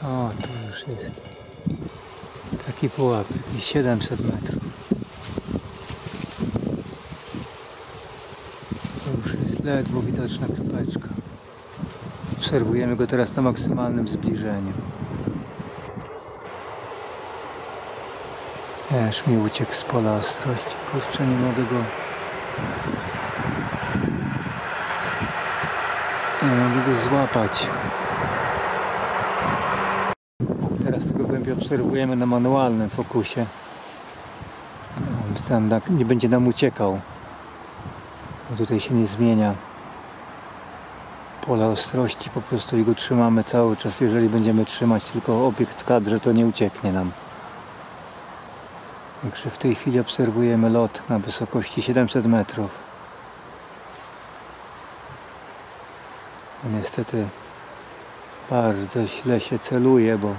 O, tu już jest taki pułap, jakieś 700 metrów. To już jest ledwo widoczna kropeczka. Obserwujemy go teraz na maksymalnym zbliżeniu. Aż mi uciekł z pola ostrości. Kurczę, nie mogę go... Nie mogę go złapać. Teraz tego gołębia obserwujemy na manualnym fokusie. Tam nie będzie nam uciekał. Bo tutaj się nie zmienia pola ostrości, po prostu go trzymamy cały czas. Jeżeli będziemy trzymać tylko obiekt w kadrze, to nie ucieknie nam. Także w tej chwili obserwujemy lot na wysokości 700 metrów. Niestety bardzo źle się celuje, bo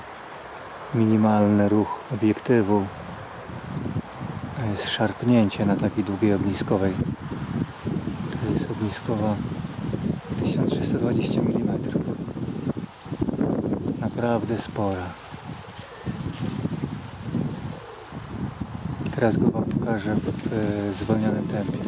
minimalny ruch obiektywu, to jest szarpnięcie na takiej długiej ogniskowej. To jest ogniskowa 1320 mm. Naprawdę spora. Teraz go wam pokażę w zwolnionym tempie.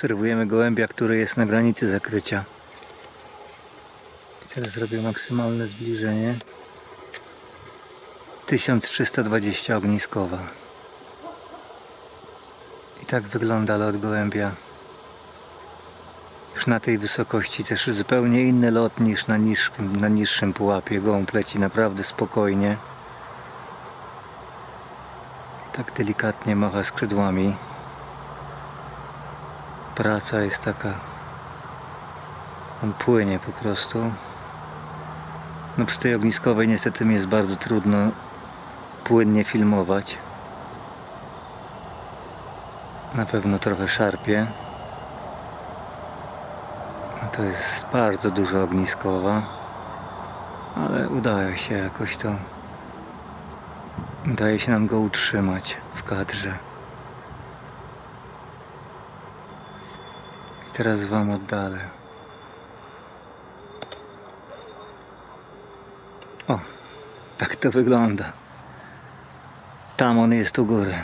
Obserwujemy gołębia, który jest na granicy zakrycia. I teraz zrobię maksymalne zbliżenie. 1320 ogniskowa. I tak wygląda lot gołębia. Już na tej wysokości też zupełnie inny lot niż na niższym pułapie. Gołąb leci naprawdę spokojnie. Tak delikatnie macha skrzydłami. Praca jest taka, on płynie po prostu. No przy tej ogniskowej niestety mi jest bardzo trudno płynnie filmować. Na pewno trochę szarpie. No to jest bardzo dużo ogniskowa, ale udaje się jakoś to. Udaje się nam go utrzymać w kadrze. I teraz wam oddalę. O, tak to wygląda. Tam on jest u góry.